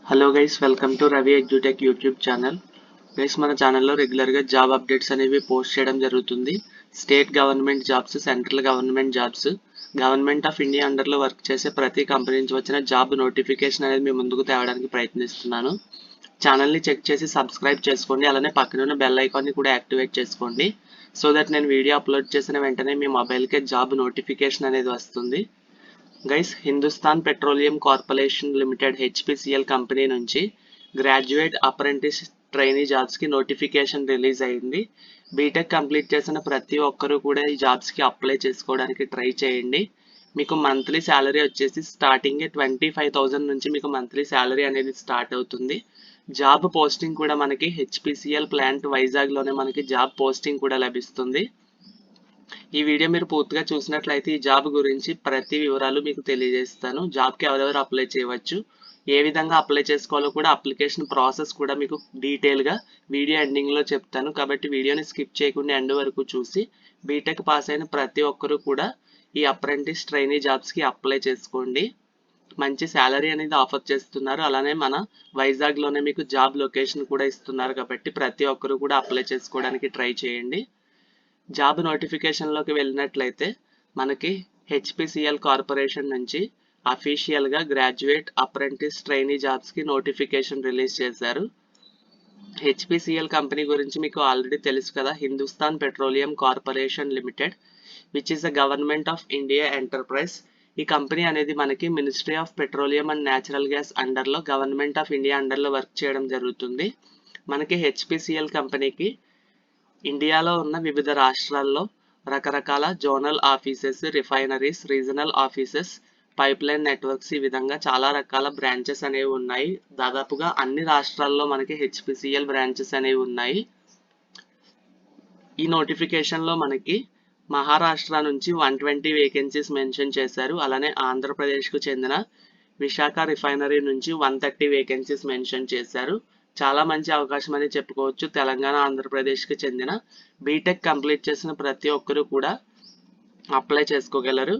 Hello guys, welcome to Ravi edutech YouTube channel. Guys, మన ఛానల్లో రెగ్యులర్గా జాబ్ అప్డేట్స్ అనేవి పోస్ట్ చేయడం జరుగుతుంది. State government jobs, central government jobs, government of India అండర్లో వర్క్ చేసే ప్రతి కంపెనీ నుంచి వచ్చిన జాబ్ నోటిఫికేషన్ అనేది మీ ముందుకు తేవడానికి ప్రయత్నిస్తున్నాను. ఛానల్ని చెక్ చేసి సబ్స్క్రైబ్ చేసుకోండి, అలానే పక్కన ఉన్న బెల్ ఐకాన్ని కూడా యాక్టివేట్ చేసుకోండి. సో దట్ నేను వీడియో అప్లోడ్ చేసిన వెంటనే మీ మొబైల్కే జాబ్ నోటిఫికేషన్ అనేది వస్తుంది. Guys, Hindustan petroleum corporation limited HPCL company నుంచి గ్రాడ్యుయేట్ అప్రెంటిస్ ట్రైనీ జాబ్స్కి నోటిఫికేషన్ రిలీజ్ అయింది. బీటెక్ కంప్లీట్ చేసిన ప్రతి ఒక్కరూ కూడా ఈ జాబ్స్కి అప్లై చేసుకోవడానికి ట్రై చేయండి. మీకు మంత్లీ శాలరీ వచ్చేసి స్టార్టింగ్ 25,000 నుంచి మీకు మంత్లీ శాలరీ అనేది స్టార్ట్ అవుతుంది. జాబ్ పోస్టింగ్ కూడా మనకి హెచ్పిసిఎల్ ప్లాంట్ వైజాగ్లోనే మనకి జాబ్ పోస్టింగ్ కూడా లభిస్తుంది. ఈ వీడియో మీరు పూర్తిగా చూసినట్లయితే ఈ జాబ్ గురించి ప్రతి వివరాలు మీకు తెలియజేస్తాను. జాబ్కి ఎవరెవరు అప్లై చేయవచ్చు, ఏ విధంగా అప్లై చేసుకోవాలో కూడా అప్లికేషన్ ప్రాసెస్ కూడా మీకు డీటెయిల్గా వీడియో ఎండింగ్లో చెప్తాను. కాబట్టి వీడియోని స్కిప్ చేయకుండా ఎండ్ వరకు చూసి బీటెక్ పాస్ అయిన ప్రతి ఒక్కరూ కూడా ఈ అప్రెంటిస్ ట్రైనీ జాబ్స్కి అప్లై చేసుకోండి. మంచి శాలరీ అనేది ఆఫర్ చేస్తున్నారు. అలానే మన వైజాగ్లోనే మీకు జాబ్ లొకేషన్ కూడా ఇస్తున్నారు. కాబట్టి ప్రతి ఒక్కరూ కూడా అప్లై చేసుకోవడానికి ట్రై చేయండి. జాబ్ నోటిఫికేషన్లోకి వెళ్ళినట్లయితే మనకి హెచ్పిసిఎల్ కార్పొరేషన్ నుంచి అఫీషియల్గా గ్రాడ్యుయేట్ అప్రెంటిస్ ట్రైనీ జాబ్స్కి నోటిఫికేషన్ రిలీజ్ చేశారు. హెచ్పిసిఎల్ కంపెనీ గురించి మీకు ఆల్రెడీ తెలుసు కదా, Hindustan petroleum corporation limited, which is the government of India enterprise. ఈ కంపెనీ అనేది మనకి ministry of petroleum and natural gas అండర్లో, గవర్నమెంట్ ఆఫ్ ఇండియా అండర్లో వర్క్ చేయడం జరుగుతుంది. మనకి హెచ్పిసిఎల్ కంపెనీకి ఇండియాలో ఉన్న వివిధ రాష్ట్రాల్లో రకరకాల zonal offices, refineries, regional offices, pipe line networks, ఈ విధంగా చాలా రకాల బ్రాంచెస్ అనేవి ఉన్నాయి. దాదాపుగా అన్ని రాష్ట్రాల్లో మనకి హెచ్పిసిఎల్ బ్రాంచెస్ అనేవి ఉన్నాయి. ఈ నోటిఫికేషన్లో మనకి మహారాష్ట్ర నుంచి 120 వేకెన్సీస్ మెన్షన్ చేశారు. అలానే ఆంధ్రప్రదేశ్కు చెందిన విశాఖ రిఫైనరీ నుంచి 130 వేకెన్సీస్ మెన్షన్ చేశారు. చాలా మంచి అవకాశం అని చెప్పుకోవచ్చు. తెలంగాణ, ఆంధ్రప్రదేశ్కి చెందిన బీటెక్ కంప్లీట్ చేసిన ప్రతి ఒక్కరూ కూడా అప్లై చేసుకోగలరు.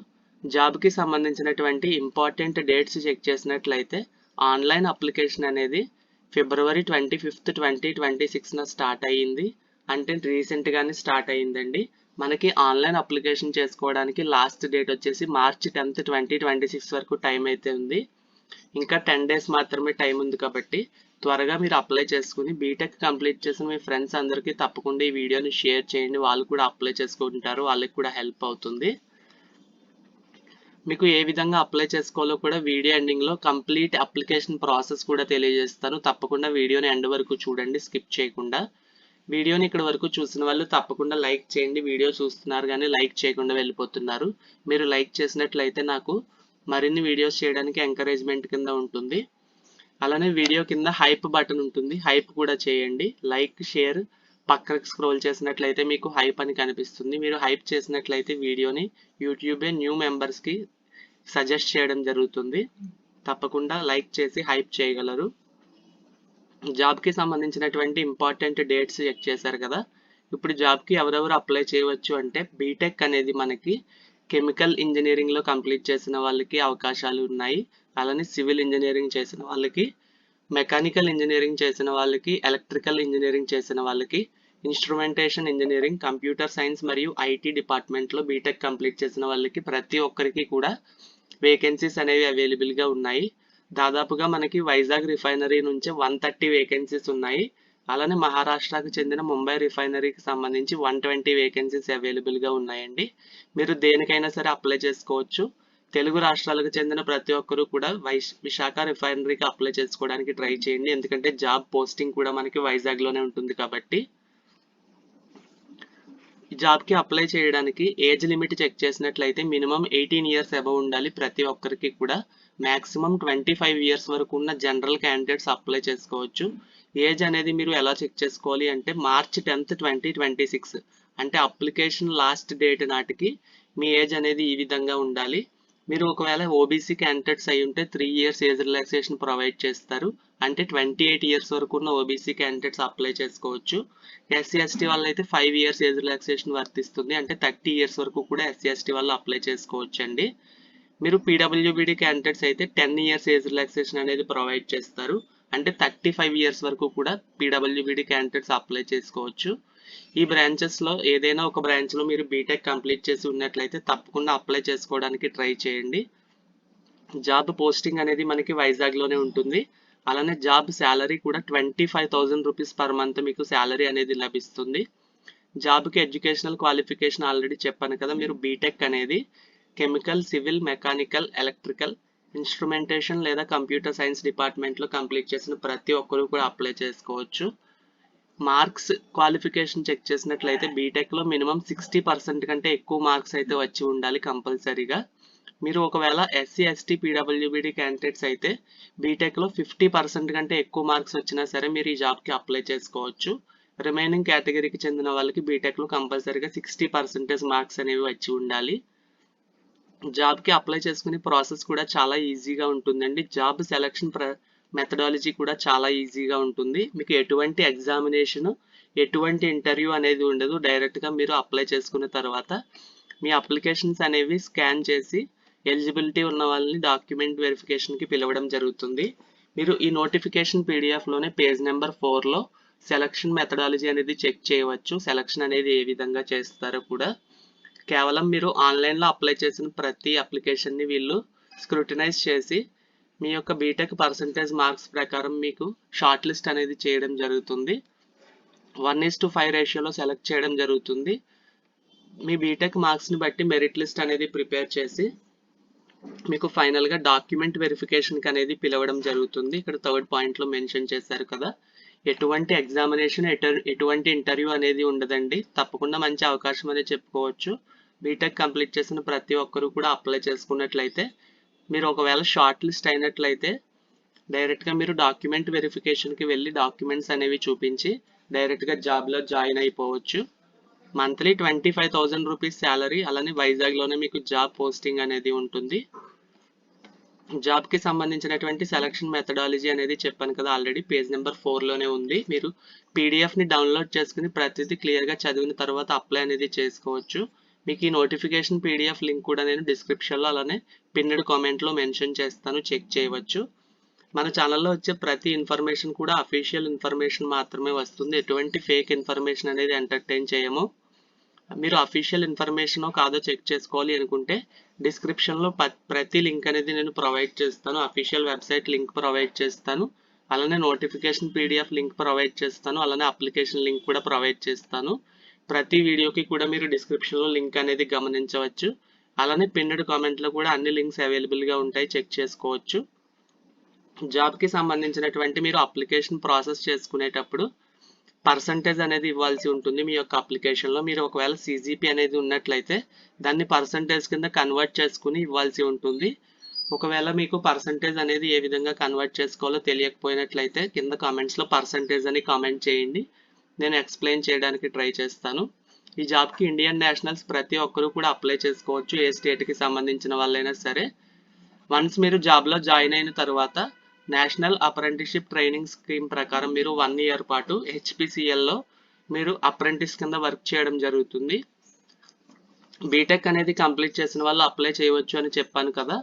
జాబ్కి సంబంధించినటువంటి ఇంపార్టెంట్ డేట్స్ చెక్ చేసినట్లయితే ఆన్లైన్ అప్లికేషన్ అనేది February 25th, 2026 స్టార్ట్ అయ్యింది. అంటే రీసెంట్గానే స్టార్ట్ అయ్యిందండి. మనకి ఆన్లైన్ అప్లికేషన్ చేసుకోవడానికి లాస్ట్ డేట్ వచ్చేసి March 10th, 2026 వరకు టైం అయితే ఉంది. ఇంకా 10 days మాత్రమే టైం ఉంది. కాబట్టి త్వరగా మీరు అప్లై చేసుకుని బీటెక్ కంప్లీట్ చేసిన మీ ఫ్రెండ్స్ అందరికీ తప్పకుండా ఈ వీడియోని షేర్ చేయండి. వాళ్ళు కూడా అప్లై చేసుకుంటారు, వాళ్ళకి కూడా హెల్ప్ అవుతుంది. మీకు ఏ విధంగా అప్లై చేసుకోవాలో కూడా వీడియో ఎండింగ్లో కంప్లీట్ అప్లికేషన్ ప్రాసెస్ కూడా తెలియజేస్తాను. తప్పకుండా వీడియోని ఎండ్ వరకు చూడండి, స్కిప్ చేయకుండా. వీడియోని ఇక్కడ వరకు చూసిన వాళ్ళు తప్పకుండా లైక్ చేయండి. వీడియో చూస్తున్నారు కానీ లైక్ చేయకుండా వెళ్ళిపోతున్నారు. మీరు లైక్ చేసినట్లయితే నాకు మరిన్ని వీడియోస్ చేయడానికి ఎంకరేజ్మెంట్ కింద ఉంటుంది. అలానే వీడియో కింద హైప్ బటన్ ఉంటుంది, హైప్ కూడా చేయండి. లైక్, షేర్, పక్కకి స్క్రోల్ చేసినట్లయితే మీకు హైప్ అని కనిపిస్తుంది. మీరు హైప్ చేసినట్లయితే వీడియోని యూట్యూబే న్యూ మెంబర్స్కి సజెస్ట్ చేయడం జరుగుతుంది. తప్పకుండా లైక్ చేసి హైప్ చేయగలరు. జాబ్కి సంబంధించినటువంటి ఇంపార్టెంట్ డేట్స్ చెక్ చేశారు కదా. ఇప్పుడు జాబ్కి ఎవరెవరు అప్లై చేయవచ్చు అంటే బీటెక్ అనేది మనకి కెమికల్ ఇంజనీరింగ్లో కంప్లీట్ చేసిన వాళ్ళకి అవకాశాలు ఉన్నాయి. అలానే సివిల్ ఇంజనీరింగ్ చేసిన వాళ్ళకి, మెకానికల్ ఇంజనీరింగ్ చేసిన వాళ్ళకి, ఎలక్ట్రికల్ ఇంజనీరింగ్ చేసిన వాళ్ళకి, ఇన్స్ట్రుమెంటేషన్ ఇంజనీరింగ్, కంప్యూటర్ సైన్స్ మరియు ఐటీ డిపార్ట్మెంట్లో బీటెక్ కంప్లీట్ చేసిన వాళ్ళకి ప్రతి ఒక్కరికి కూడా వేకెన్సీస్ అనేవి అవైలబుల్గా ఉన్నాయి. దాదాపుగా మనకి వైజాగ్ రిఫైనరీ నుంచి 130 వేకెన్సీస్ ఉన్నాయి. అలానే మహారాష్ట్రకు చెందిన ముంబై రిఫైనరీకి సంబంధించి 120 వేకెన్సీస్ అవైలబుల్గా ఉన్నాయండి. మీరు దేనికైనా సరే అప్లై చేసుకోవచ్చు. తెలుగు రాష్ట్రాలకు చెందిన ప్రతి ఒక్కరూ కూడా విశాఖ రిఫైనరీకి అప్లై చేసుకోవడానికి ట్రై చేయండి. ఎందుకంటే జాబ్ పోస్టింగ్ కూడా మనకి వైజాగ్లోనే ఉంటుంది. కాబట్టి ఈ జాబ్కి అప్లై చేయడానికి ఏజ్ లిమిట్ చెక్ చేసినట్లయితే మినిమం 18 years అబవ్ ఉండాలి ప్రతి ఒక్కరికి కూడా. మ్యాక్సిమం 25 years వరకు ఉన్న జనరల్ క్యాండిడేట్స్ అప్లై చేసుకోవచ్చు. ఏజ్ అనేది మీరు ఎలా చెక్ చేసుకోవాలి అంటే March 10th, 2026 అంటే అప్లికేషన్ లాస్ట్ డేట్ నాటికి మీ ఏజ్ అనేది ఈ విధంగా ఉండాలి. మీరు ఒకవేళ ఓబీసీ క్యాండిడేట్స్ అయి ఉంటే 3 years ఏజ్ రిలాక్సేషన్ ప్రొవైడ్ చేస్తారు. అంటే 28 years వరకు ఉన్న ఓబీసీ క్యాండిడేట్స్ అప్లై చేసుకోవచ్చు. ఎస్సీ ఎస్టీ వాళ్ళైతే 5 years ఏజ్ రిలాక్సేషన్ వర్తిస్తుంది. అంటే 30 years వరకు కూడా ఎస్సీ ఎస్టీ వాళ్ళు అప్లై చేసుకోవచ్చు అండి. మీరు పీడబ్ల్యూబీడీ క్యాండిడేట్స్ అయితే 10 years ఏజ్ రిలాక్సేషన్ అనేది ప్రొవైడ్ చేస్తారు. అంటే 35 ఇయర్స్ వరకు కూడా పీడబ్ల్యూబీడీ క్యాండిడేట్స్ అప్లై చేసుకోవచ్చు. ఈ బ్రాంచెస్లో ఏదైనా ఒక బ్రాంచ్లో మీరు బీటెక్ కంప్లీట్ చేసి ఉన్నట్లయితే తప్పకుండా అప్లై చేసుకోవడానికి ట్రై చేయండి. జాబ్ పోస్టింగ్ అనేది మనకి వైజాగ్లోనే ఉంటుంది. అలానే జాబ్ శాలరీ కూడా 25,000 రూపీస్ పర్ మంత్ మీకు శాలరీ అనేది లభిస్తుంది. జాబ్కి ఎడ్యుకేషనల్ క్వాలిఫికేషన్ ఆల్రెడీ చెప్పాను కదా, మీరు బీటెక్ అనేది chemical, civil, mechanical, electrical, instrumentation లేదా కంప్యూటర్ సైన్స్ డిపార్ట్మెంట్లో కంప్లీట్ చేసిన ప్రతి ఒక్కరు కూడా అప్లై చేసుకోవచ్చు. మార్క్స్ క్వాలిఫికేషన్ చెక్ చేసినట్లయితే బీటెక్లో మినిమం 60% కంటే ఎక్కువ మార్క్స్ అయితే వచ్చి ఉండాలి కంపల్సరీగా. మీరు ఒకవేళ ఎస్సీ, ఎస్టీ, పీడబ్ల్యూబీడీ క్యాండిడేట్స్ అయితే బీటెక్లో 50% కంటే ఎక్కువ మార్క్స్ వచ్చినా సరే మీరు ఈ జాబ్కి అప్లై చేసుకోవచ్చు. రిమైనింగ్ కేటగిరీకి చెందిన వాళ్ళకి బీటెక్లో కంపల్సరీగా 60% మార్క్స్ అనేవి వచ్చి ఉండాలి. జాబ్కి అప్లై చేసుకునే ప్రాసెస్ కూడా చాలా ఈజీగా ఉంటుందండి. జాబ్ సెలక్షన్ మెథడాలజీ కూడా చాలా ఈజీగా ఉంటుంది. మీకు ఎటువంటి ఎగ్జామినేషన్, ఎటువంటి ఇంటర్వ్యూ అనేది ఉండదు. డైరెక్ట్గా మీరు అప్లై చేసుకున్న తర్వాత మీ అప్లికేషన్స్ అనేవి స్కాన్ చేసి ఎలిజిబిలిటీ ఉన్న వాళ్ళని డాక్యుమెంట్ వెరిఫికేషన్కి పిలవడం జరుగుతుంది. మీరు ఈ నోటిఫికేషన్ పీడిఎఫ్లోనే పేజ్ నెంబర్ 4లో సెలక్షన్ మెథడాలజీ అనేది చెక్ చేయవచ్చు. సెలక్షన్ అనేది ఏ విధంగా చేస్తారో కూడా. కేవలం మీరు ఆన్లైన్లో అప్లై చేసిన ప్రతి అప్లికేషన్ని వీళ్ళు స్క్రూటినైజ్ చేసి మీ యొక్క బీటెక్ పర్సంటేజ్ మార్క్స్ ప్రకారం మీకు షార్ట్ లిస్ట్ అనేది చేయడం జరుగుతుంది. 1:5 రేషియోలో సెలెక్ట్ చేయడం జరుగుతుంది. మీ బీటెక్ మార్క్స్ని బట్టి మెరిట్ లిస్ట్ అనేది ప్రిపేర్ చేసి మీకు ఫైనల్గా డాక్యుమెంట్ వెరిఫికేషన్కి అనేది పిలవడం జరుగుతుంది. ఇక్కడ 3rd పాయింట్లో మెన్షన్ చేశారు కదా, ఎటువంటి ఎగ్జామినేషన్, ఎటువంటి ఇంటర్వ్యూ అనేది ఉండదండి. తప్పకుండా మంచి అవకాశం అనేది చెప్పుకోవచ్చు. బీటెక్ కంప్లీట్ చేసిన ప్రతి ఒక్కరూ కూడా అప్లై చేసుకున్నట్లయితే మీరు ఒకవేళ షార్ట్ లిస్ట్ అయినట్లయితే డైరెక్ట్గా మీరు డాక్యుమెంట్ వెరిఫికేషన్కి వెళ్ళి డాక్యుమెంట్స్ అనేవి చూపించి డైరెక్ట్గా జాబ్లో జాయిన్ అయిపోవచ్చు. మంత్లీ 25,000 రూపీస్ శాలరీ, అలానే వైజాగ్లోనే మీకు జాబ్ పోస్టింగ్ అనేది ఉంటుంది. జాబ్కి సంబంధించినటువంటి సెలక్షన్ మెథడాలజీ అనేది చెప్పాను కదా ఆల్రెడీ, పేజ్ నెంబర్ 4లోనే ఉంది. మీరు పీడిఎఫ్ని డౌన్లోడ్ చేసుకుని ప్రతిదీ క్లియర్గా చదివిన తర్వాత అప్లై అనేది చేసుకోవచ్చు. మీకు ఈ నోటిఫికేషన్ పీడిఎఫ్ లింక్ కూడా నేను డిస్క్రిప్షన్లో అలానే పిన్నెడ్ కామెంట్లో మెన్షన్ చేస్తాను, చెక్ చేయవచ్చు. మన ఛానల్లో వచ్చే ప్రతి ఇన్ఫర్మేషన్ కూడా అఫీషియల్ ఇన్ఫర్మేషన్ మాత్రమే వస్తుంది. ఎటువంటి ఫేక్ ఇన్ఫర్మేషన్ అనేది ఎంటర్టైన్ చేయము. మీరు అఫీషియల్ ఇన్ఫర్మేషన్ కాదో చెక్ చేసుకోవాలి అనుకుంటే డిస్క్రిప్షన్లో ప్రతి లింక్ అనేది నేను ప్రొవైడ్ చేస్తాను. అఫీషియల్ వెబ్సైట్ లింక్ ప్రొవైడ్ చేస్తాను, అలానే నోటిఫికేషన్ పీడిఎఫ్ లింక్ ప్రొవైడ్ చేస్తాను, అలానే అప్లికేషన్ లింక్ కూడా ప్రొవైడ్ చేస్తాను. ప్రతి వీడియోకి కూడా మీరు డిస్క్రిప్షన్లో లింక్ అనేది గమనించవచ్చు. అలానే పిన్నెడ్ కామెంట్లో కూడా అన్ని లింక్స్ అవైలబుల్గా ఉంటాయి, చెక్ చేసుకోవచ్చు. జాబ్కి సంబంధించినటువంటి మీరు అప్లికేషన్ ప్రాసెస్ చేసుకునేటప్పుడు పర్సంటేజ్ అనేది ఇవ్వాల్సి ఉంటుంది. మీ యొక్క అప్లికేషన్లో మీరు ఒకవేళ CGP అనేది ఉన్నట్లయితే దాన్ని పర్సంటేజ్ కింద కన్వర్ట్ చేసుకుని ఇవ్వాల్సి ఉంటుంది. ఒకవేళ మీకు పర్సంటేజ్ అనేది ఏ విధంగా కన్వర్ట్ చేసుకోవాలో తెలియకపోయినట్లయితే కింద కామెంట్స్లో పర్సంటేజ్ అని కామెంట్ చేయండి, నేను ఎక్స్ప్లెయిన్ చేయడానికి ట్రై చేస్తాను. ఈ జాబ్కి ఇండియన్ నేషనల్స్ ప్రతి ఒక్కరూ కూడా అప్లై చేసుకోవచ్చు, ఏ స్టేట్కి సంబంధించిన వాళ్ళైనా సరే. వన్స్ మీరు జాబ్లో జాయిన్ అయిన తర్వాత నేషనల్ అప్రెంటిస్షిప్ ట్రైనింగ్ స్కీమ్ ప్రకారం మీరు 1 ఇయర్ పాటు HPCLలో మీరు అప్రెంటిస్ కింద వర్క్ చేయడం జరుగుతుంది. బీటెక్ అనేది కంప్లీట్ చేసిన వాళ్ళు అప్లై చేయవచ్చు అని చెప్పాను కదా.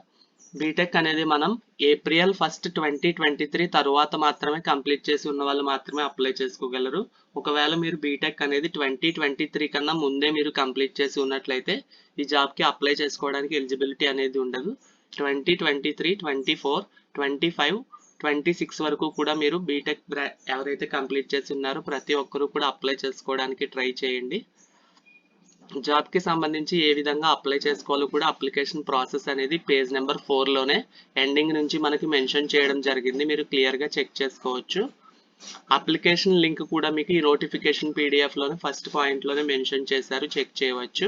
బీటెక్ అనేది మనం April 1, 2023 తర్వాత మాత్రమే కంప్లీట్ చేసి ఉన్న వాళ్ళు మాత్రమే అప్లై చేసుకోగలరు. ఒకవేళ మీరు బీటెక్ అనేది 2023 కన్నా ముందే మీరు కంప్లీట్ చేసి ఉన్నట్లయితే ఈ జాబ్కి అప్లై చేసుకోవడానికి ఎలిజిబిలిటీ అనేది ఉండదు. 2023, 24, 25, 26 వరకు కూడా మీరు బీటెక్ ఎవరైతే కంప్లీట్ చేసి ఉన్నారో ప్రతి ఒక్కరూ కూడా అప్లై చేసుకోవడానికి ట్రై చేయండి. జాబ్కి సంబంధించి ఏ విధంగా అప్లై చేసుకోవాలో కూడా అప్లికేషన్ ప్రాసెస్ అనేది పేజ్ నెంబర్ 4లోనే ఎండింగ్ నుంచి మనకి మెన్షన్ చేయడం జరిగింది, మీరు క్లియర్గా చెక్ చేసుకోవచ్చు. అప్లికేషన్ లింక్ కూడా మీకు ఈ నోటిఫికేషన్ పీడిఎఫ్లోనే ఫస్ట్ పాయింట్లోనే మెన్షన్ చేశారు, చెక్ చేయవచ్చు.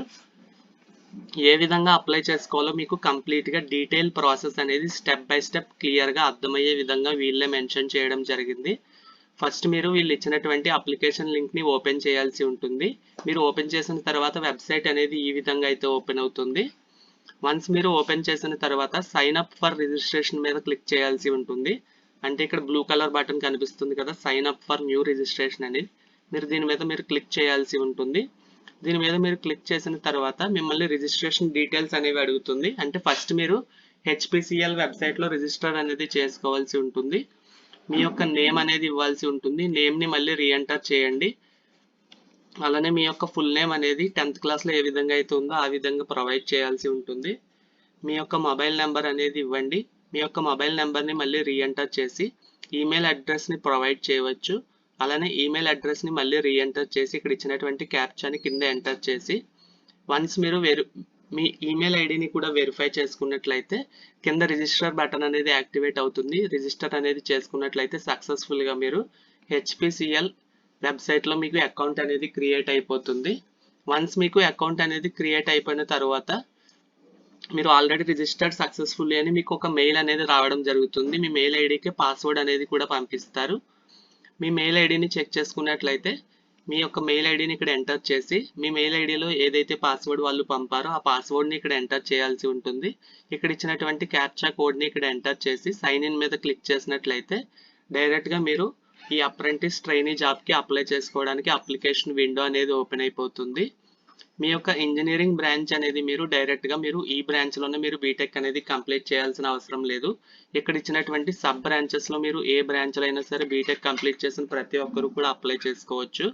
ఏ విధంగా అప్లై చేసుకోవాలో మీకు కంప్లీట్గా డీటెయిల్ ప్రాసెస్ అనేది స్టెప్ బై స్టెప్ క్లియర్గా అర్థమయ్యే విధంగా వీళ్ళే మెన్షన్ చేయడం జరిగింది. ఫస్ట్ మీరు వీళ్ళు ఇచ్చినటువంటి అప్లికేషన్ లింక్ని ఓపెన్ చేయాల్సి ఉంటుంది. మీరు ఓపెన్ చేసిన తర్వాత వెబ్సైట్ అనేది ఈ విధంగా అయితే ఓపెన్ అవుతుంది. వన్స్ మీరు ఓపెన్ చేసిన తర్వాత సైన్ అప్ ఫర్ రిజిస్ట్రేషన్ మీద క్లిక్ చేయాల్సి ఉంటుంది. అంటే ఇక్కడ బ్లూ కలర్ బటన్ కనిపిస్తుంది కదా, sign up for new registration అనేది, మీరు దీని మీద మీరు క్లిక్ చేయాల్సి ఉంటుంది. దీని మీద మీరు క్లిక్ చేసిన తర్వాత మిమ్మల్ని రిజిస్ట్రేషన్ డీటెయిల్స్ అనేవి అడుగుతుంది. అంటే ఫస్ట్ మీరు HPCL వెబ్సైట్లో రిజిస్టర్ అనేది చేసుకోవాల్సి ఉంటుంది. మీ యొక్క నేమ్ అనేది ఇవ్వాల్సి ఉంటుంది. నేమ్ని మళ్ళీ రీఎంటర్ చేయండి. అలానే మీ యొక్క ఫుల్ నేమ్ అనేది 10th క్లాస్లో ఏ విధంగా అయితే ఉందో ఆ విధంగా ప్రొవైడ్ చేయాల్సి ఉంటుంది. మీ యొక్క మొబైల్ నెంబర్ అనేది ఇవ్వండి. మీ యొక్క మొబైల్ నెంబర్ని మళ్ళీ రీఎంటర్ చేసి ఈమెయిల్ అడ్రస్ని ప్రొవైడ్ చేయవచ్చు. అలానే ఈమెయిల్ అడ్రస్ని మళ్ళీ రీఎంటర్ చేసి ఇక్కడ ఇచ్చినటువంటి క్యాప్చాని కింద ఎంటర్ చేసి వన్స్ మీరు మీ ఈమెయిల్ ఐడిని కూడా వెరిఫై చేసుకున్నట్లయితే కింద రిజిస్టర్ బటన్ అనేది యాక్టివేట్ అవుతుంది. రిజిస్టర్ అనేది చేసుకున్నట్లయితే సక్సెస్ఫుల్గా మీరు హెచ్పిసిఎల్ వెబ్సైట్లో మీకు అకౌంట్ అనేది క్రియేట్ అయిపోతుంది. వన్స్ మీకు అకౌంట్ అనేది క్రియేట్ అయిపోయిన తర్వాత మీరు ఆల్రెడీ రిజిస్టర్డ్ సక్సెస్ఫుల్లీ అని మీకు ఒక మెయిల్ అనేది రావడం జరుగుతుంది. మీ మెయిల్ ఐడికి పాస్వర్డ్ అనేది కూడా పంపిస్తారు. మీ మెయిల్ ఐడిని చెక్ చేసుకున్నట్లయితే మీ యొక్క మెయిల్ ఐడిని ఇక్కడ ఎంటర్ చేసి మీ మెయిల్ ఐడిలో ఏదైతే పాస్వర్డ్ వాళ్ళు పంపారో ఆ పాస్వర్డ్ని ఇక్కడ ఎంటర్ చేయాల్సి ఉంటుంది. ఇక్కడ ఇచ్చినటువంటి క్యాప్చా కోడ్ని ఇక్కడ ఎంటర్ చేసి సైన్ ఇన్ మీద క్లిక్ చేసినట్లయితే డైరెక్ట్గా మీరు ఈ అప్రెంటిస్ ట్రైనీ జాబ్కి అప్లై చేసుకోవడానికి అప్లికేషన్ విండో అనేది ఓపెన్ అయిపోతుంది. మీ యొక్క ఇంజనీరింగ్ బ్రాంచ్ అనేది మీరు డైరెక్ట్గా మీరు ఈ బ్రాంచ్లోనే మీరు బీటెక్ అనేది కంప్లీట్ చేయాల్సిన అవసరం లేదు. ఇక్కడ ఇచ్చినటువంటి సబ్ బ్రాంచెస్లో మీరు ఏ బ్రాంచ్లో అయినా సరే బీటెక్ కంప్లీట్ చేసిన ప్రతి ఒక్కరు కూడా అప్లై చేసుకోవచ్చు.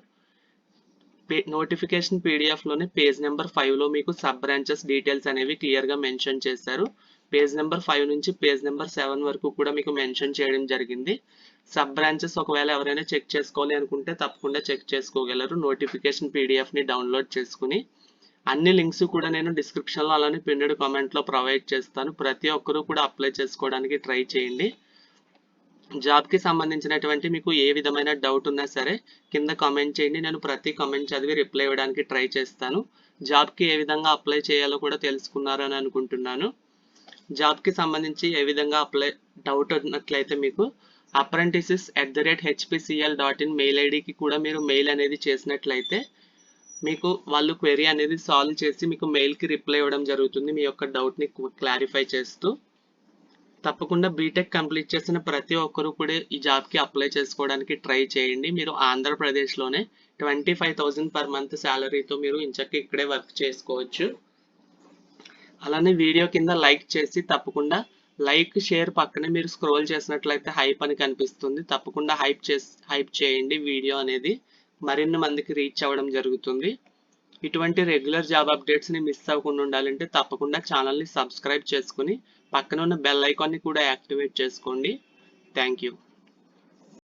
నోటిఫికేషన్ పీడిఎఫ్లోనే పేజ్ నెంబర్ 5లో మీకు సబ్ బ్రాంచెస్ డీటెయిల్స్ అనేవి క్లియర్గా మెన్షన్ చేశారు. పేజ్ నెంబర్ 5 నుంచి పేజ్ నెంబర్ 7 వరకు కూడా మీకు మెన్షన్ చేయడం జరిగింది. సబ్ బ్రాంచెస్ ఒకవేళ ఎవరైనా చెక్ చేసుకోవాలి అనుకుంటే తప్పకుండా చెక్ చేసుకోగలరు. నోటిఫికేషన్ పీడిఎఫ్ని డౌన్లోడ్ చేసుకుని అన్ని లింక్స్ కూడా నేను డిస్క్రిప్షన్లో అలానే పిన్నెడ్ కామెంట్లో ప్రొవైడ్ చేస్తాను. ప్రతి ఒక్కరూ కూడా అప్లై చేసుకోవడానికి ట్రై చేయండి. జాబ్కి సంబంధించినటువంటి మీకు ఏ విధమైన డౌట్ ఉన్నా సరే కింద కామెంట్ చేయండి. నేను ప్రతి కామెంట్ చదివి రిప్లై ఇవ్వడానికి ట్రై చేస్తాను. జాబ్కి ఏ విధంగా అప్లై చేయాలో కూడా తెలుసుకున్నారని అనుకుంటున్నాను. జాబ్కి సంబంధించి ఏ విధంగా అప్లై డౌట్ ఉన్నట్లయితే మీకు apprentices@hpcl.in మెయిల్ ఐడికి కూడా మీరు మెయిల్ అనేది చేసినట్లయితే మీకు వాళ్ళు క్వెరీ అనేది సాల్వ్ చేసి మీకు మెయిల్కి రిప్లై ఇవ్వడం జరుగుతుంది. మీ యొక్క డౌట్ని క్లారిఫై చేస్తూ తప్పకుండా బీటెక్ కంప్లీట్ చేసిన ప్రతి ఒక్కరు కూడా ఈ జాబ్కి అప్లై చేసుకోవడానికి ట్రై చేయండి. మీరు ఆంధ్రప్రదేశ్లోనే 25,000 పర్ మంత్ శాలరీతో మీరు ఇంచక్క ఇక్కడే వర్క్ చేసుకోవచ్చు. అలానే వీడియో కింద లైక్ చేసి తప్పకుండా లైక్ షేర్ పక్కనే మీరు స్క్రోల్ చేసినట్లయితే హైప్ అని కనిపిస్తుంది. తప్పకుండా హైప్ చేయండి. వీడియో అనేది మరిన్ని మందికి రీచ్ అవ్వడం జరుగుతుంది. ఇటువంటి రెగ్యులర్ జాబ్ అప్డేట్స్ని మిస్ అవ్వకుండా ఉండాలంటే తప్పకుండా ఛానల్ని సబ్స్క్రైబ్ చేసుకుని పక్కన ఉన్న బెల్ ఐకాన్ని కూడా యాక్టివేట్ చేసుకోండి. Thank you.